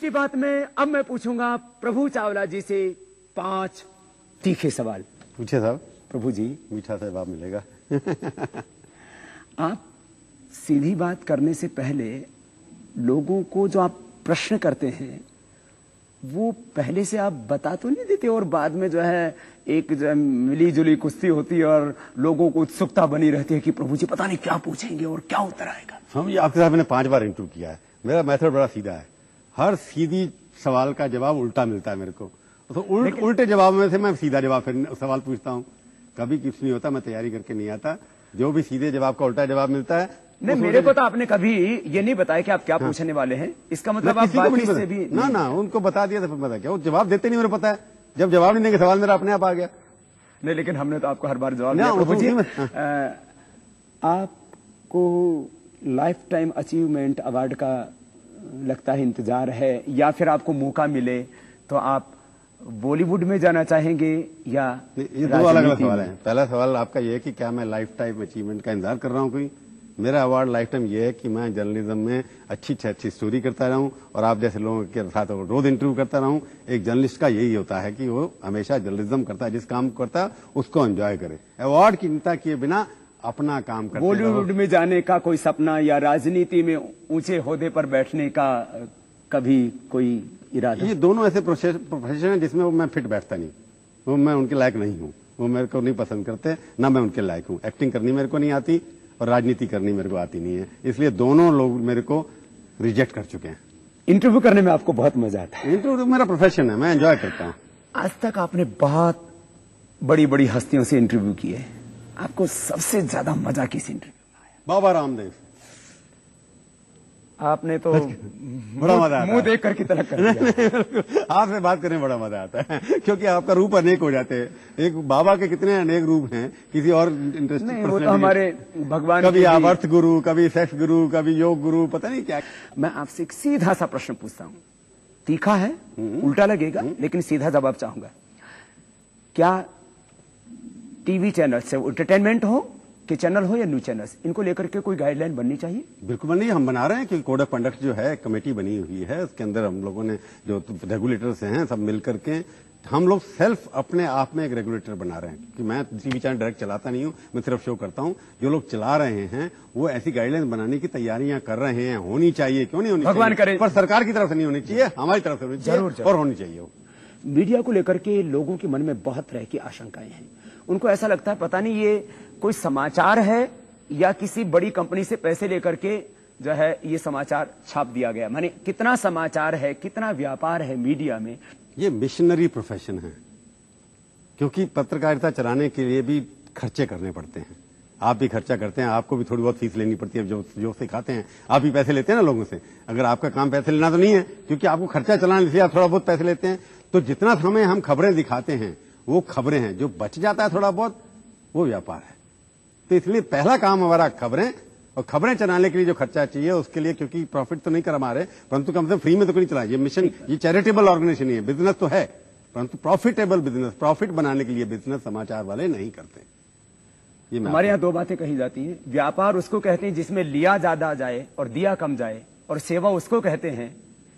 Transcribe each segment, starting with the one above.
उल्टी बात में अब मैं पूछूंगा प्रभु चावला जी से 5 तीखे सवाल। पूछे साहब। प्रभु जी, मीठा सा जवाब मिलेगा। आप सीधी बात करने से पहले लोगों को जो आप प्रश्न करते हैं वो पहले से आप बता तो नहीं देते, और बाद में जो है एक जो है मिली जुली कुश्ती होती है और लोगों को उत्सुकता बनी रहती है कि प्रभु जी पता नहीं क्या पूछेंगे और क्या उत्तर आएगा। समझिए, आपके साथ मैंने 5 बार इंटरव्यू किया है। मेरा मेथड बड़ा सीधा है, हर सीधी सवाल का जवाब उल्टा मिलता है मेरे को, तो उल्टे जवाब में से मैं सीधा जवाब फिर सवाल पूछता हूँ। कभी कुछ नहीं होता, मैं तैयारी करके नहीं आता, जो भी सीधे जवाब का उल्टा जवाब मिलता है। नहीं, मेरे को तो आपने कभी ये नहीं बताया कि आप क्या पूछने वाले हैं, इसका मतलब आप बातचीत से भी ना उनको बता दिया तो पता क्या, वो जवाब देते नहीं, मेरे पता है। जब जवाब नहीं देंगे सवाल मेरा अपने आप आ गया। नहीं, लेकिन हमने तो आपको हर बार जवाब दिया। प्रभु जी, आपको लाइफ टाइम अचीवमेंट अवार्ड का लगता है इंतजार है, या फिर आपको मौका मिले तो आप बॉलीवुड में जाना चाहेंगे या? ये 2 अलग-अलग सवाल हैं। पहला सवाल आपका ये है कि क्या मैं लाइफ टाइम अचीवमेंट का इंतजार कर रहा हूँ कोई? मेरा अवार्ड लाइफ टाइम ये है कि मैं जर्नलिज्म में अच्छी स्टोरी करता रहूं और आप जैसे लोगों के साथ रोज इंटरव्यू करता रहूं। एक जर्नलिस्ट का यही होता है कि वो हमेशा जर्नलिज्म करता है, जिस काम करता है उसको एंजॉय करे, अवार्ड की चिंता किए बिना अपना काम करते। बॉलीवुड में जाने का कोई सपना या राजनीति में ऊंचे ओहदे पर बैठने का कभी कोई इरादा? ये दोनों ऐसे प्रोफेशन है जिसमें मैं फिट बैठता नहीं, वो मैं उनके लायक नहीं हूँ, वो मेरे को नहीं पसंद करते, ना मैं उनके लायक हूँ। एक्टिंग करनी मेरे को नहीं आती और राजनीति करनी मेरे को आती नहीं है, इसलिए दोनों लोग मेरे को रिजेक्ट कर चुके हैं। इंटरव्यू करने में आपको बहुत मजा आता है? इंटरव्यू मेरा प्रोफेशन है, मैं एंजॉय करता हूँ। आज तक आपने बहुत बड़ी बड़ी हस्तियों से इंटरव्यू किए, आपको सबसे ज्यादा मजा किस इंटरव्यू में आया? बाबा रामदेव। आपने तो बड़ा मजा आता है, मुंह देख कर की तरह कर दिया। आपसे बात करने में बड़ा मजा आता है क्योंकि आपका रूप अनेक हो जाते हैं। एक बाबा के कितने अनेक रूप हैं, किसी और इंटरेस्टिंग वो तो हमारे भगवान, कभी आप अर्थ गुरु, कभी सेक्स गुरु, कभी योग गुरु, पता नहीं क्या। मैं आपसे एक सीधा सा प्रश्न पूछता हूँ, तीखा है, उल्टा लगेगा, लेकिन सीधा जवाब चाहूंगा। क्या टीवी चैनल से एंटरटेनमेंट हो कि चैनल हो या न्यूज चैनल्स, इनको लेकर के कोई गाइडलाइन बननी चाहिए? बिल्कुल बननी है, हम बना रहे हैं कि कोड ऑफ कंडक्ट जो है कमेटी बनी हुई है, उसके अंदर हम लोगों ने जो रेगुलेटर्स हैं सब मिलकर के हम लोग सेल्फ अपने आप में एक रेगुलेटर बना रहे हैं कि मैं टीवी चैनल डायरेक्ट चलाता नहीं हूं, मैं सिर्फ शो करता हूं। जो लोग चला रहे हैं वो ऐसी गाइडलाइन बनाने की तैयारियां कर रहे हैं, होनी चाहिए, क्यों नहीं होनी चाहिए? भगवान करे, पर सरकार की तरफ से नहीं होनी चाहिए, हमारी तरफ से होनी चाहिए और होनी चाहिए। मीडिया को लेकर के लोगों के मन में बहुत तरह की आशंकाएं हैं, उनको ऐसा लगता है पता नहीं ये कोई समाचार है या किसी बड़ी कंपनी से पैसे लेकर के जो है ये समाचार छाप दिया गया। माने कितना समाचार है, कितना व्यापार है मीडिया में। ये मिशनरी प्रोफेशन है, क्योंकि पत्रकारिता चलाने के लिए भी खर्चे करने पड़ते हैं। आप भी खर्चा करते हैं, आपको भी थोड़ी बहुत फीस लेनी पड़ती है, जो सिखाते हैं आप भी पैसे लेते हैं ना लोगों से। अगर आपका काम पैसे लेना तो नहीं है, क्योंकि आपको खर्चा चलाने से आप थोड़ा बहुत पैसे लेते हैं। तो जितना समय हम खबरें दिखाते हैं वो खबरें हैं, जो बच जाता है थोड़ा बहुत वो व्यापार है। तो इसलिए पहला काम हमारा खबरें, और खबरें चलाने के लिए जो खर्चा चाहिए उसके लिए, क्योंकि प्रॉफिट तो नहीं कमा रहे, परंतु कम से कम फ्री में तो नहीं चला। ये मिशन, ये चैरिटेबल ऑर्गेनाइजेशन है, बिजनेस तो है, परंतु प्रॉफिटेबल बिजनेस, प्रॉफिट बनाने के लिए बिजनेस समाचार वाले नहीं करते। ये हमारे यहाँ 2 बातें कही जाती हैं। व्यापार उसको कहते हैं जिसमें लिया ज्यादा जाए और दिया कम जाए, और सेवा उसको कहते हैं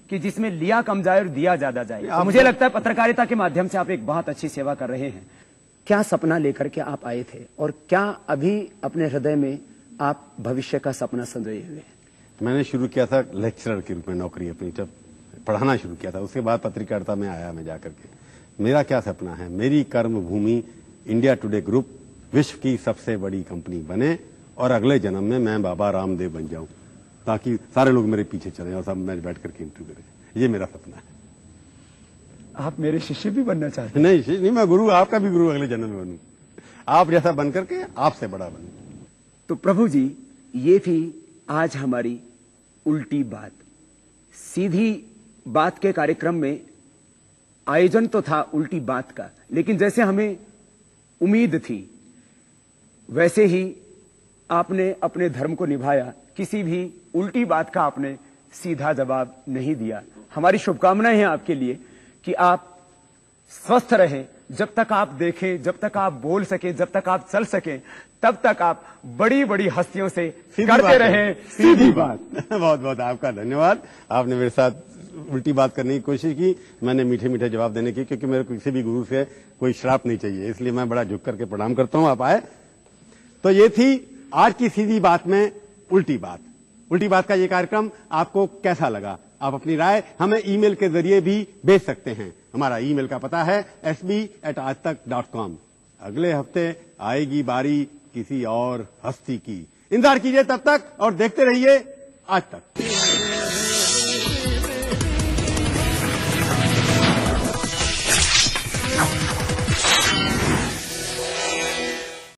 कि जिसमें लिया कम जाए और दिया ज्यादा जाए। तो मुझे लगता है पत्रकारिता के माध्यम से आप एक बहुत अच्छी सेवा कर रहे हैं। क्या सपना लेकर के आप आए थे, और क्या अभी अपने हृदय में आप भविष्य का सपना संजोए हुए हैं? मैंने शुरू किया था लेक्चरर के रूप में नौकरी अपनी, जब पढ़ाना शुरू किया था, उसके बाद पत्रकारिता में आया मैं जाकर के। मेरा क्या सपना है, मेरी कर्म भूमि इंडिया टुडे ग्रुप विश्व की सबसे बड़ी कंपनी बने और अगले जन्म में मैं बाबा रामदेव बन जाऊं, ताकि सारे लोग मेरे पीछे चले और सब मैं बैठ करके इंटरव्यू करें। ये मेरा सपना है। आप मेरे शिष्य भी बनना चाहते हैं? नहीं, मैं गुरु, आपका भी गुरु अगले जन्म में बनूं, आप जैसा बन करके आपसे बड़ा बनूं। तो प्रभु जी, ये थी आज हमारी उल्टी बात। सीधी बात के कार्यक्रम में आयोजन तो था उल्टी बात का, लेकिन जैसे हमें उम्मीद थी वैसे ही आपने अपने धर्म को निभाया। किसी भी उल्टी बात का आपने सीधा जवाब नहीं दिया। हमारी शुभकामनाएं हैं आपके लिए कि आप स्वस्थ रहें, जब तक आप देखें, जब तक आप बोल सकें, जब तक आप चल सकें, तब तक आप बड़ी बड़ी हस्तियों से करते रहें सीधी बात। बहुत बहुत आपका धन्यवाद, आपने मेरे साथ उल्टी बात करने की कोशिश की, मैंने मीठे मीठे जवाब देने की, क्योंकि मेरे को किसी भी गुरु से कोई श्राप नहीं चाहिए, इसलिए मैं बड़ा झुक करके प्रणाम करता हूं। आप आए। तो ये थी आज की सीधी बात में उल्टी बात। उल्टी बात का ये कार्यक्रम आपको कैसा लगा? आप अपनी राय हमें ईमेल के जरिए भी भेज सकते हैं। हमारा ईमेल का पता है sb@aajtak.com। अगले हफ्ते आएगी बारी किसी और हस्ती की। इंतजार कीजिए तब तक और देखते रहिए आज तक।